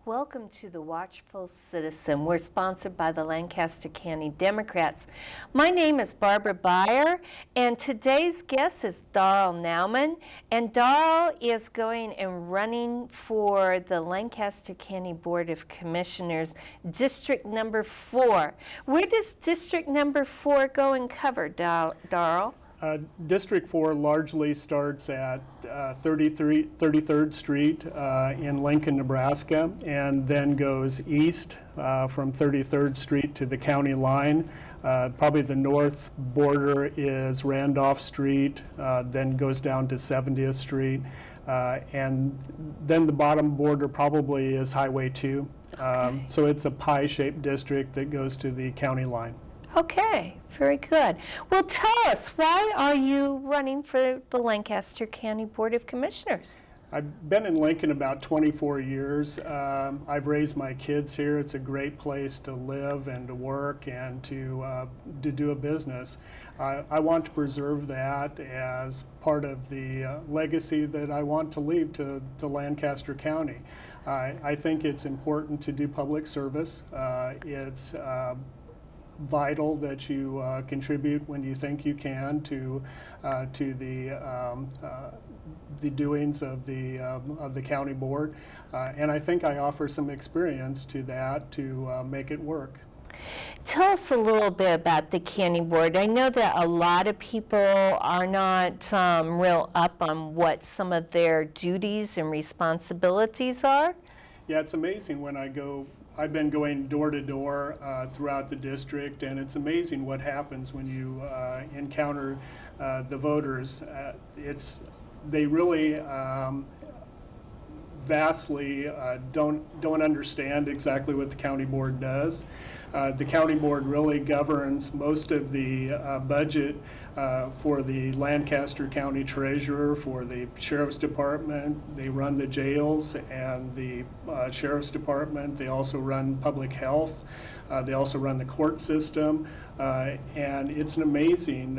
Welcome to the Watchful Citizen. We're sponsored by the Lancaster County Democrats. My name is Barb Baier, and today's guest is Darl Naumann. And Darl is going and running for the Lancaster County Board of Commissioners, District Number 4. Where does District Number 4 go and cover, Darl? District 4 largely starts at 33rd Street in Lincoln, Nebraska, and then goes east from 33rd Street to the county line. Probably the north border is Randolph Street, then goes down to 70th Street, and then the bottom border probably is Highway 2. Okay. So it's a pie-shaped district that goes to the county line. Okay, very good. Well, tell us, why are you running for the Lancaster County Board of Commissioners? I've been in Lincoln about 24 years. I've raised my kids here. It's a great place to live and to work and to do a business. I want to preserve that as part of the legacy that I want to leave to Lancaster County. I think it's important to do public service. It's vital that you contribute when you think you can to the doings of the county board, and I think I offer some experience to that to make it work. Tell us a little bit about the county board. I know that a lot of people are not real up on what some of their duties and responsibilities are. Yeah, it's amazing when I go. I've been going door to door throughout the district, and it's amazing what happens when you encounter the voters. They really vastly don't understand exactly what the county board does. The county board really governs most of the budget for the Lancaster County Treasurer, for the Sheriff's Department. They run the jails and the Sheriff's Department. They also run public health. They also run the court system. And it's an amazing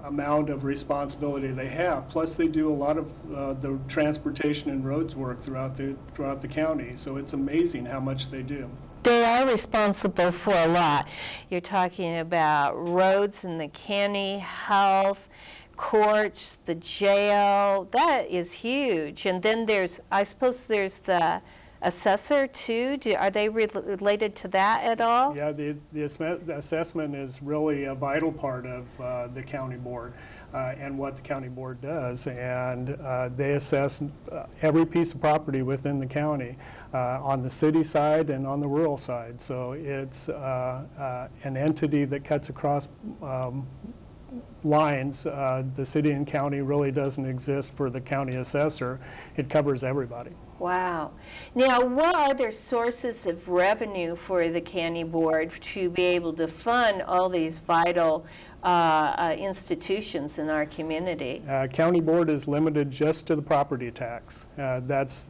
amount of responsibility they have. Plus, they do a lot of the transportation and roads work throughout the county. So it's amazing how much they do. They are responsible for a lot. You're talking about roads in the county, health, courts, the jail. That is huge. And then I suppose there's the assessor too. Are they related to that at all? Yeah, the assessment is really a vital part of the county board and what the county board does. And they assess every piece of property within the county on the city side and on the rural side. So it's an entity that cuts across lines. The city and county really doesn't exist for the county assessor. It covers everybody. Wow. Now, what are their sources of revenue for the county board to be able to fund all these vital institutions in our community? County board is limited just to the property tax. That's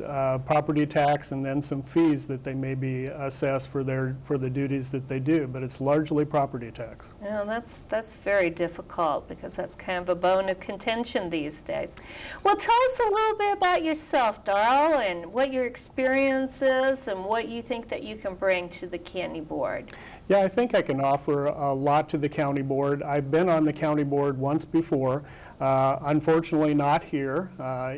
property tax and then some fees that they may be assessed for the duties that they do, but it's largely property tax. Well, that's very difficult because that's kind of a bone of contention these days. Well, tell us a little bit about yourself, Darl, and what your experience is and what you think that you can bring to the county board. Yeah, I think I can offer a lot to the county board. I've been on the county board once before, unfortunately not here.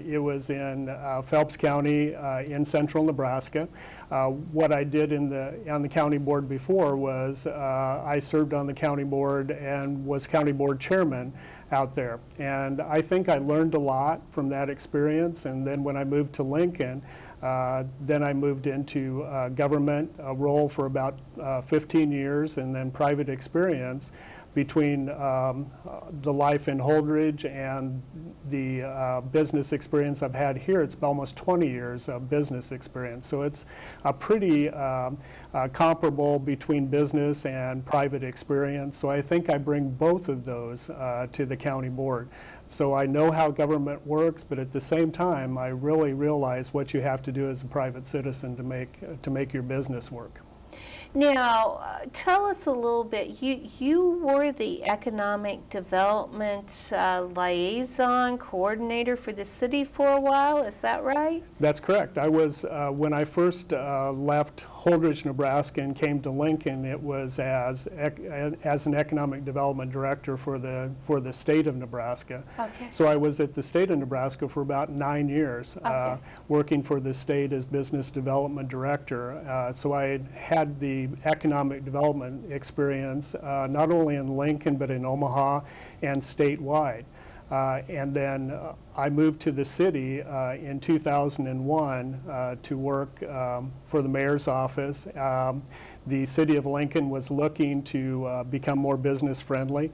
It was in Phelps County in central Nebraska. What I did on the county board before was I served on the county board and was county board chairman out there. And I think I learned a lot from that experience. And then when I moved to Lincoln, then I moved into government, a role for about 15 years, and then private experience between the life in Holdridge and the business experience I've had here. It's almost 20 years of business experience. So it's a pretty comparable between business and private experience. So I think I bring both of those to the county board. So I know how government works, but at the same time, I really realize what you have to do as a private citizen to make your business work. Now, tell us a little bit. You were the economic development liaison coordinator for the city for a while. Is that right? That's correct. I was, when I first left Holdridge, Nebraska and came to Lincoln, it was as an economic development director for the state of Nebraska. Okay. So I was at the state of Nebraska for about 9 years, Okay. working for the state as business development director. So I had the economic development experience not only in Lincoln but in Omaha and statewide. And then I moved to the city in 2001 to work for the mayor's office. The city of Lincoln was looking to become more business friendly,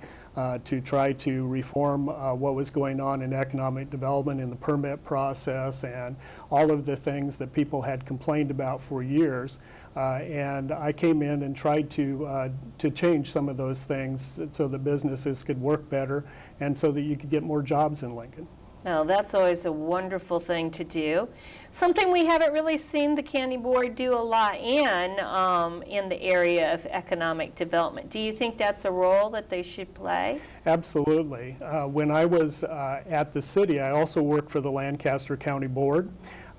to try to reform what was going on in economic development in the permit process and all of the things that people had complained about for years. And I came in and tried to change some of those things so that businesses could work better and so that you could get more jobs in Lincoln. Now, that's always a wonderful thing to do. Something we haven't really seen the county board do a lot in the area of economic development. Do you think that's a role that they should play? Absolutely. When I was at the city, I also worked for the Lancaster County Board.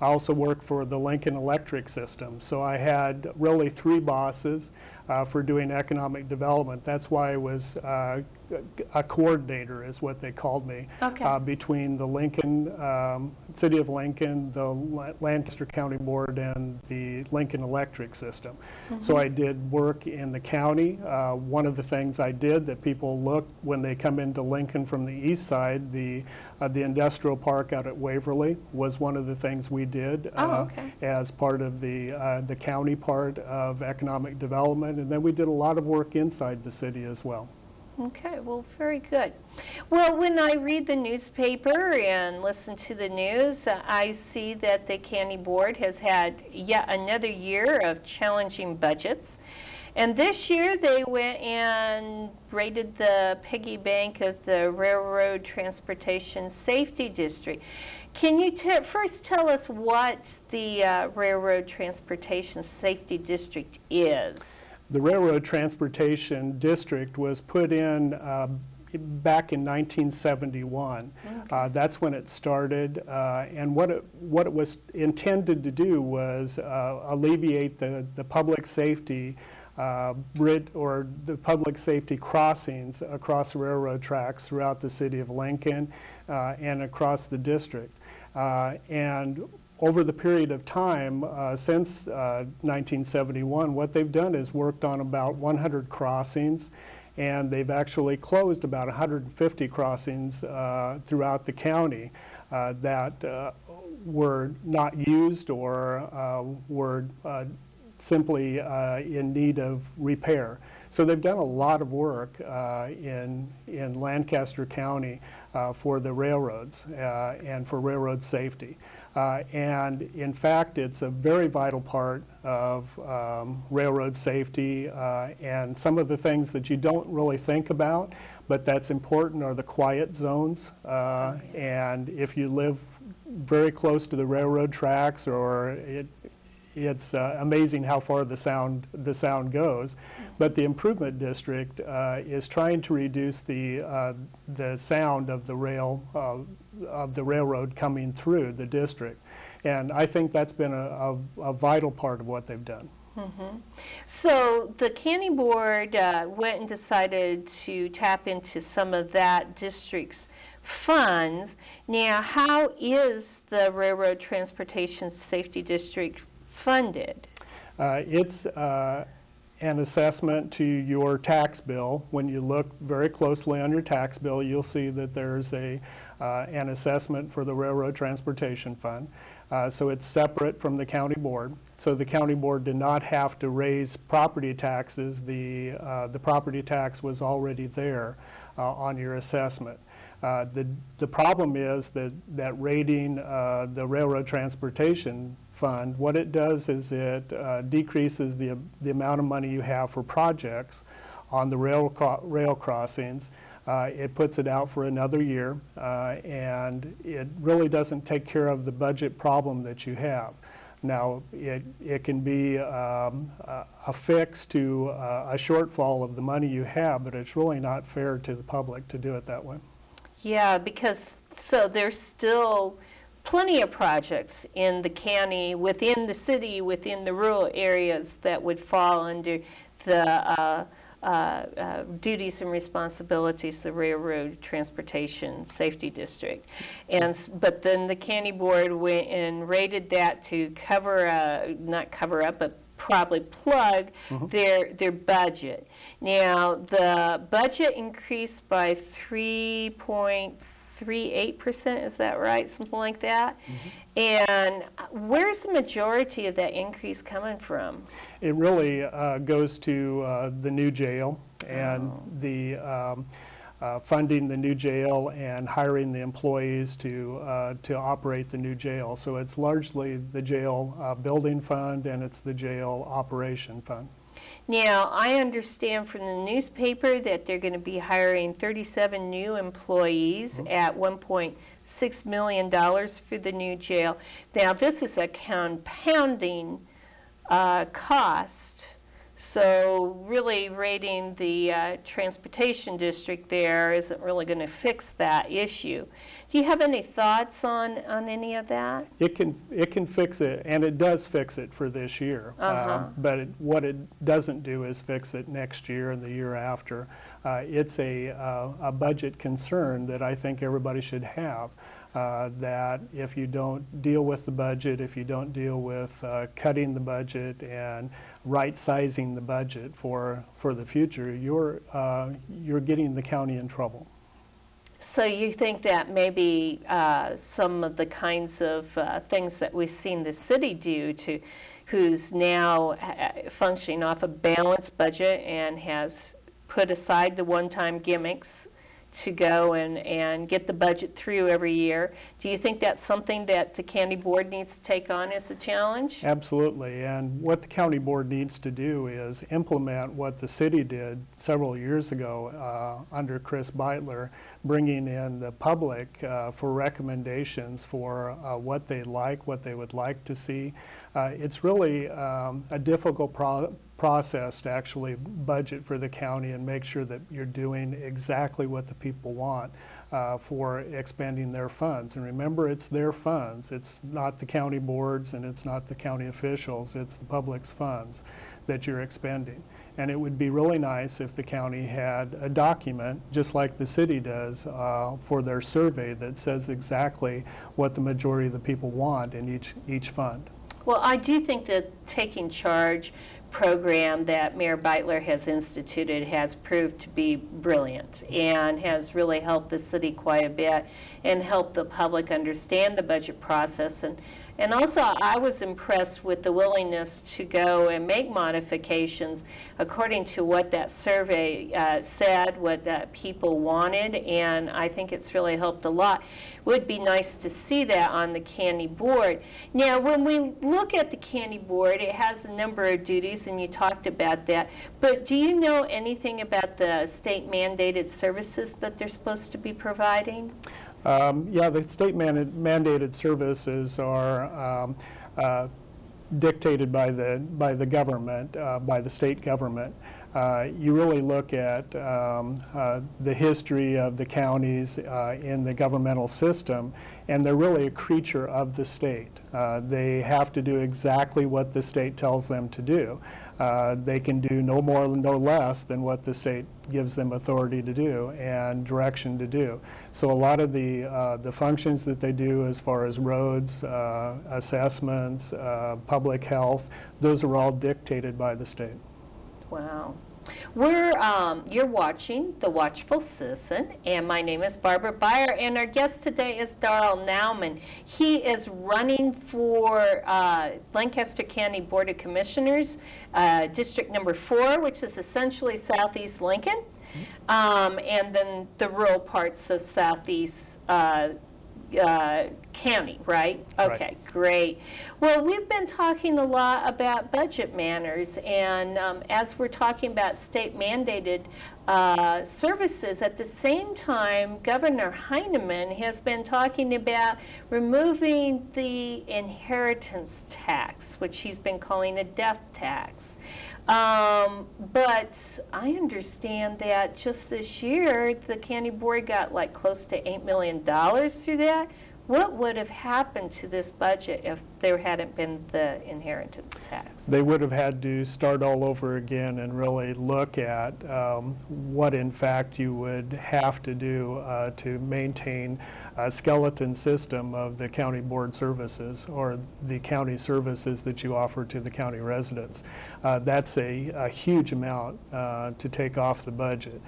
I also worked for the Lincoln Electric System. So I had really 3 bosses for doing economic development. That's why I was a coordinator, is what they called me, Okay. between the Lincoln, City of Lincoln, the Lancaster County Board, and the Lincoln Electric System. Mm-hmm. So I did work in the county. One of the things I did that people look when they come into Lincoln from the east side, the industrial park out at Waverly was one of the things we did Okay. as part of the county part of economic development. And then we did a lot of work inside the city as well. Okay, well, very good. Well, when I read the newspaper and listen to the news, I see that the county board has had yet another year of challenging budgets. And this year they went and raided the piggy bank of the Railroad Transportation Safety District. Can you first tell us what the Railroad Transportation Safety District is? The Railroad Transportation District was put in back in 1971. Okay. That's when it started, and what it was intended to do was alleviate the public safety or the public safety crossings across railroad tracks throughout the city of Lincoln and across the district. And over the period of time since 1971, what they've done is worked on about 100 crossings, and they've actually closed about 150 crossings throughout the county that were not used or were simply in need of repair. So they've done a lot of work in Lancaster County for the railroads and for railroad safety. And in fact, it's a very vital part of railroad safety, and some of the things that you don't really think about, but that's important, are the quiet zones. And if you live very close to the railroad tracks, or it's amazing how far the sound goes. But the Improvement District is trying to reduce the sound of the railroad coming through the district, and I think that's been a vital part of what they've done. Mm-hmm. So the county board went and decided to tap into some of that district's funds. Now, how is the Railroad Transportation Safety District funded? It's an assessment to your tax bill. When you look very closely on your tax bill, you'll see that there's an assessment for the Railroad Transportation Fund. So it's separate from the county board. So the county board did not have to raise property taxes. The property tax was already there on your assessment. The problem is that rating the Railroad Transportation Fund, what it does is it decreases the amount of money you have for projects on the rail crossings. It puts it out for another year, and it really doesn't take care of the budget problem that you have. Now, it can be a fix to a shortfall of the money you have, but it's really not fair to the public to do it that way. Yeah, because so there's still plenty of projects in the county, within the city, within the rural areas that would fall under the duties and responsibilities of the Railroad Transportation Safety District. But then the county board went and rated that to not cover up, but probably plug their budget. Now, the budget increased by 3.38%, is that right? Something like that? And where's the majority of that increase coming from? It really goes to the new jail and the funding the new jail and hiring the employees to operate the new jail. So it's largely the jail building fund, and it's the jail operation fund. Now, I understand from the newspaper that they're going to be hiring 37 new employees at $1.6 million for the new jail. Now, this is a compounding cost, so really rating the transportation district there isn't really going to fix that issue. Do you have any thoughts on any of that? It can fix it, and it does fix it for this year. But what it doesn't do is fix it next year and the year after. It's a budget concern that I think everybody should have. That if you don't deal with the budget, if you don't deal with cutting the budget and right-sizing the budget for the future, you're getting the county in trouble. So you think that maybe some of the kinds of things that we've seen the city do who's now functioning off a balanced budget and has put aside the one-time gimmicks to go and get the budget through every year. Do you think that's something that the county board needs to take on as a challenge? Absolutely, and what the county board needs to do is implement what the city did several years ago under Chris Beitler, bringing in the public for recommendations for what they like, what they would like to see. It's really a difficult process to actually budget for the county and make sure that you're doing exactly what the people want for expending their funds. And remember, it's their funds. It's not the county boards and it's not the county officials. It's the public's funds that you're expending. And it would be really nice if the county had a document, just like the city does, for their survey that says exactly what the majority of the people want in each fund. Well, I do think that Taking Charge program that Mayor Beitler has instituted has proved to be brilliant and has really helped the city quite a bit and helped the public understand the budget process. And also, I was impressed with the willingness to go and make modifications according to what that survey said, what people wanted, and I think it's really helped a lot. It would be nice to see that on the county board. Now, when we look at the county board, it has a number of duties, and you talked about that, but do you know anything about the state mandated services that they're supposed to be providing? Yeah, the state mandated services are dictated by the government, by the state government. You really look at the history of the counties in the governmental system, and they're really a creature of the state. They have to do exactly what the state tells them to do. They can do no more, no less than what the state gives them authority to do and direction to do. So a lot of the functions that they do as far as roads, assessments, public health, those are all dictated by the state. Wow. You're watching The Watchful Citizen, and my name is Barb Baier, and our guest today is Darl Naumann. He is running for Lancaster County Board of Commissioners, District Number 4, which is essentially southeast Lincoln, and then the rural parts of southeast county, right? Okay, right. Great. Well, we've been talking a lot about budget manners, and as we're talking about state mandated services, at the same time, Governor Heinemann has been talking about removing the inheritance tax, which he's been calling a death tax. But I understand that just this year, the county board got like close to $8 million through that. What would have happened to this budget if there hadn't been the inheritance tax? They would have had to start all over again and really look at what in fact you would have to do to maintain a skeleton system of the county board services or the county services that you offer to the county residents. That's a huge amount to take off the budget.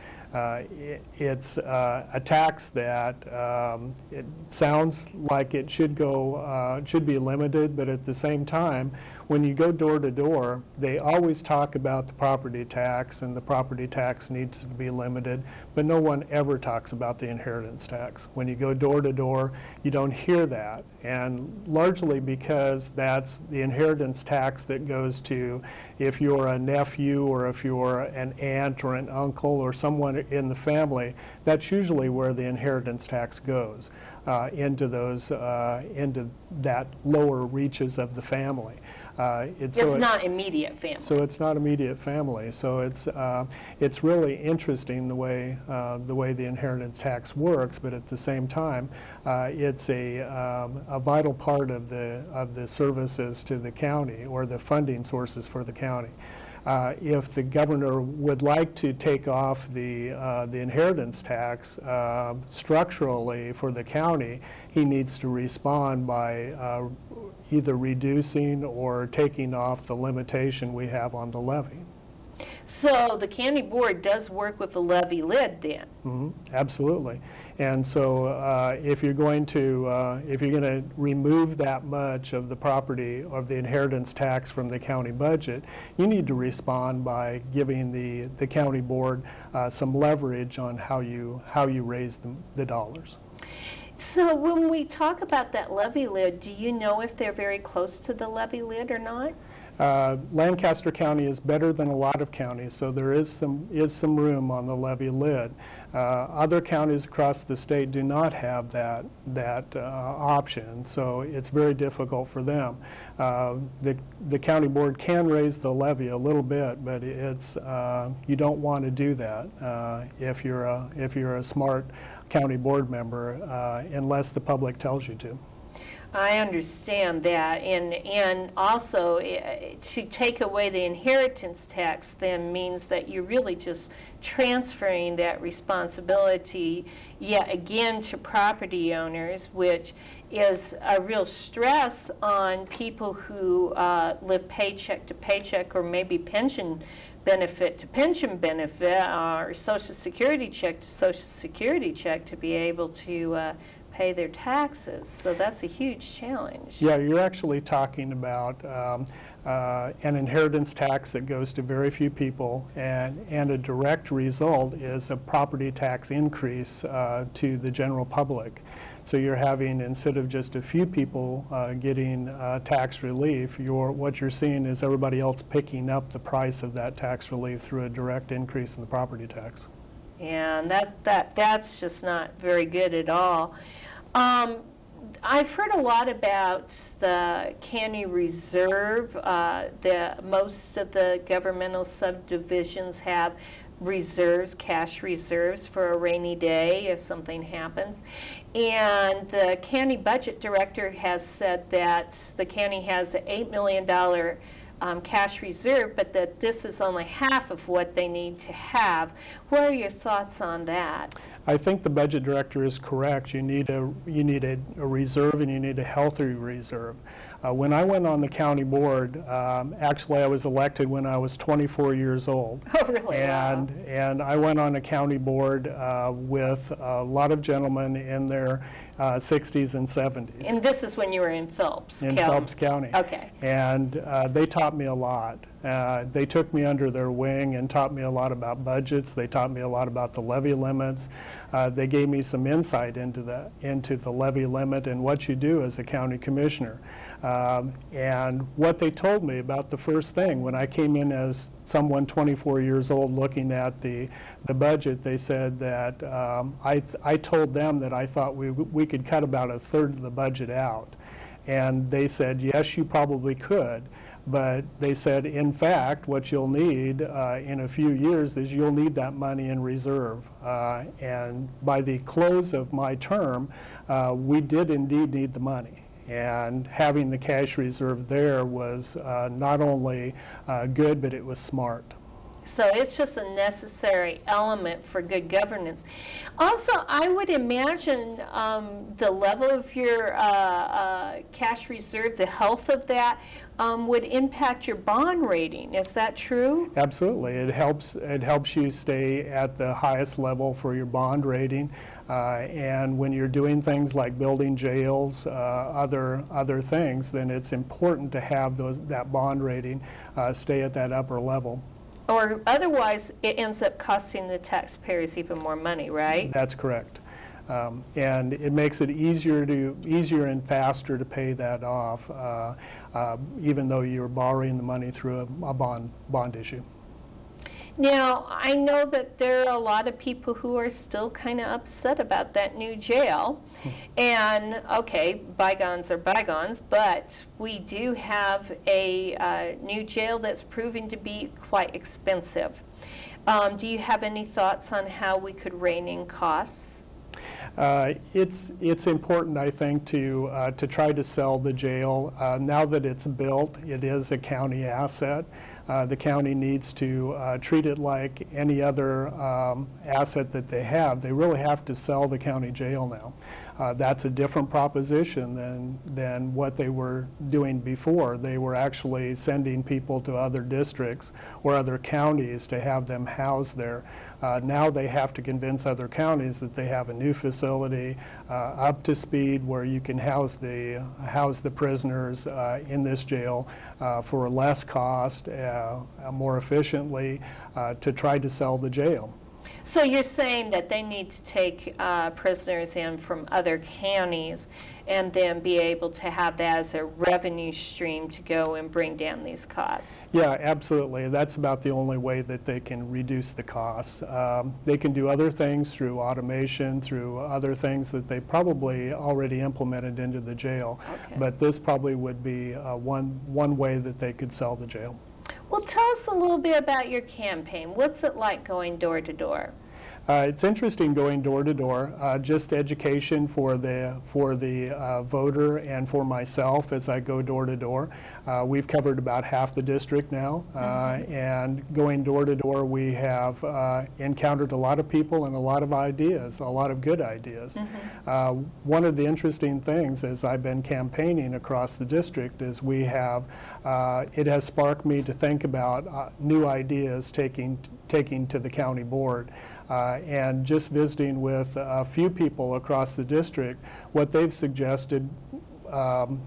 It's a tax that it sounds like it should be limited, but at the same time, when you go door to door, they always talk about the property tax, and the property tax needs to be limited, but no one ever talks about the inheritance tax. When you go door to door, you don't hear that, and largely because that's the inheritance tax that goes to if you're a nephew or if you're an aunt or an uncle or someone in the family, that's usually where the inheritance tax goes, into that lower reaches of the family. It's not immediate family. So it's not immediate family. So it's really interesting the way the inheritance tax works, but at the same time, it's a vital part of the services to the county or the funding sources for the county. If the governor would like to take off the inheritance tax structurally for the county, he needs to respond by either reducing or taking off the limitation we have on the levy. So the county board does work with the levy lid then? Mm-hmm, absolutely. And so if you're going to remove that much of the property of the inheritance tax from the county budget, you need to respond by giving the county board some leverage on how you raise the dollars. So when we talk about that levy lid, do you know if they're very close to the levy lid or not? Lancaster County is better than a lot of counties, so there is some room on the levy lid. Other counties across the state do not have that option, so it's very difficult for them. The county board can raise the levy a little bit, but it's you don't want to do that if you're a smart county board member, unless the public tells you to. I understand that, and also to take away the inheritance tax then means that you're really just transferring that responsibility yet again to property owners, which is a real stress on people who live paycheck to paycheck or maybe pension benefit to pension benefit or Social Security check to Social Security check to be able to pay their taxes. So that's a huge challenge. Yeah, you're actually talking about an inheritance tax that goes to very few people, and a direct result is a property tax increase to the general public. So you're having, instead of just a few people getting tax relief, what you're seeing is everybody else picking up the price of that tax relief through a direct increase in the property tax. And that's just not very good at all. I've heard a lot about the county reserve. Most of the governmental subdivisions have reserves, cash reserves for a rainy day if something happens. And the county budget director has said that the county has an $8 million cash reserve, but that this is only half of what they need to have. What are your thoughts on that? I think the budget director is correct. You need a reserve, and you need a healthy reserve. When I went on the county board, actually I was elected when I was 24 years old. Oh, really? And I went on a county board with a lot of gentlemen in their 60s and 70s. And this is when you were in Phelps In County. Phelps County. Okay. And they taught me a lot. They took me under their wing and taught me a lot about budgets. They taught me a lot about the levy limits. They gave me some insight into the levy limit and what you do as a county commissioner. And what they told me about the first thing, when I came in as someone 24 years old looking at the budget, they said that I told them that I thought we could cut about 1/3 of the budget out. And they said, yes, you probably could. But they said, in fact, what you'll need in a few years is you'll need that money in reserve. And by the close of my term, we did indeed need the money. And having the cash reserve there was not only good, but it was smart. So it's just a necessary element for good governance. Also, I would imagine the level of your cash reserve, the health of that, would impact your bond rating. Is that true? Absolutely. It helps you stay at the highest level for your bond rating. And when you're doing things like building jails, other things, then it's important to have that bond rating stay at that upper level. Or otherwise, it ends up costing the taxpayers even more money, right? That's correct. And it makes it easier and faster to pay that off, even though you're borrowing the money through a bond issue. Now, I know that there are a lot of people who are still kind of upset about that new jail. And, okay, bygones are bygones, but we do have a new jail that's proving to be quite expensive. Do you have any thoughts on how we could rein in costs? It's important, I think, to try to sell the jail. Now that it's built, it is a county asset. The county needs to treat it like any other asset that they have. They really have to sell the county jail now. That's a different proposition than what they were doing before. They were actually sending people to other districts or other counties to have them housed there. Now they have to convince other counties that they have a new facility up to speed where you can house the prisoners in this jail for less cost, more efficiently, to try to sell the jail. So you're saying that they need to take prisoners in from other counties and then be able to have that as a revenue stream to go and bring down these costs? Yeah, absolutely. That's about the only way that they can reduce the costs. They can do other things through automation, through other things that they probably already implemented into the jail. Okay. But this probably would be one way that they could sell the jail. Well, tell us a little bit about your campaign. What's it like going door to door? It's interesting going door to door, just education for the voter and for myself as I go door to door. We've covered about half the district now, and going door to door, we have encountered a lot of people and a lot of ideas, a lot of good ideas. One of the interesting things as I've been campaigning across the district is we have, it has sparked me to think about new ideas taking to the county board. And just visiting with a few people across the district, what they've suggested,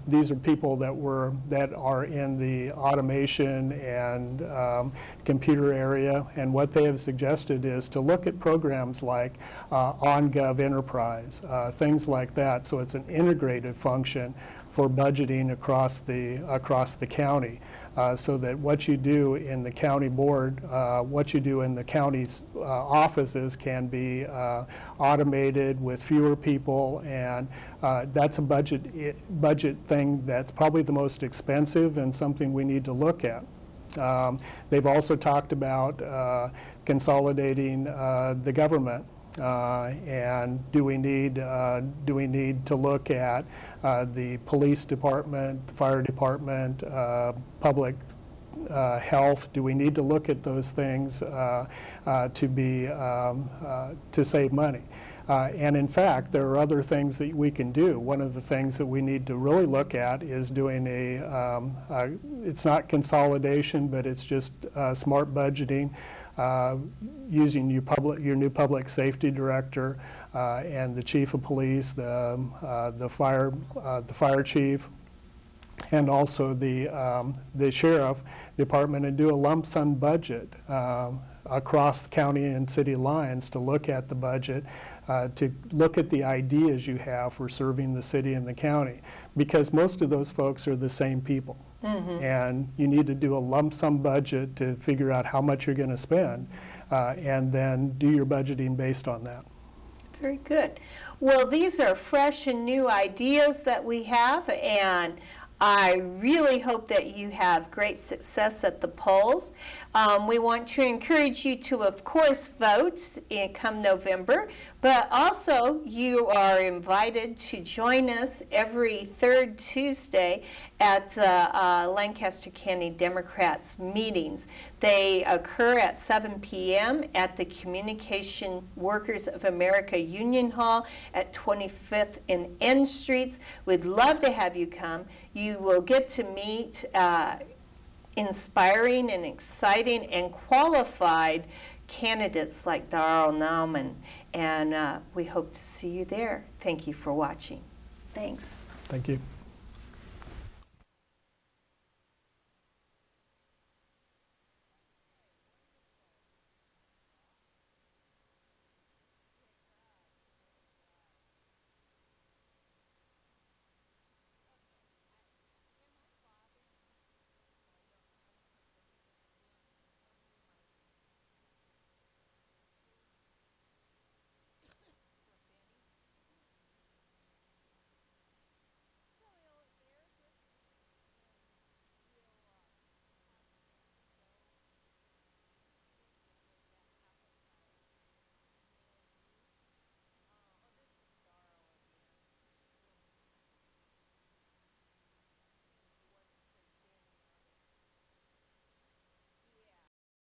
these are people that are in the automation and computer area, and what they have suggested is to look at programs like OnGov Enterprise, things like that, so it's an integrated function for budgeting across the county. So that what you do in the county board, what you do in the county's offices can be automated with fewer people, and that's a budget thing that's probably the most expensive and something we need to look at. They've also talked about consolidating the government. And do we need to look at the police department, the fire department, public health? Do we need to look at those things to save money? And in fact, there are other things that we can do. One of the things that we need to really look at is doing it's not consolidation, but it's just smart budgeting. using your new public safety director and the chief of police, the fire chief, and also the sheriff department, and do a lump sum budget across the county and city lines to look at the budget, to look at the ideas you have for serving the city and the county, because most of those folks are the same people. And you need to do a lump sum budget to figure out how much you're going to spend, and then do your budgeting based on that. Very good. Well, these are fresh and new ideas that we have, and I really hope that you have great success at the polls. We want to encourage you to, of course, vote come November, but also you are invited to join us every third Tuesday at the Lancaster County Democrats meetings. They occur at 7 p.m. at the Communication Workers of America Union Hall at 25th and N Streets. We'd love to have you come. You will get to meet inspiring and exciting and qualified candidates like Darl Naumann, and we hope to see you there. Thank you for watching. Thanks. Thank you.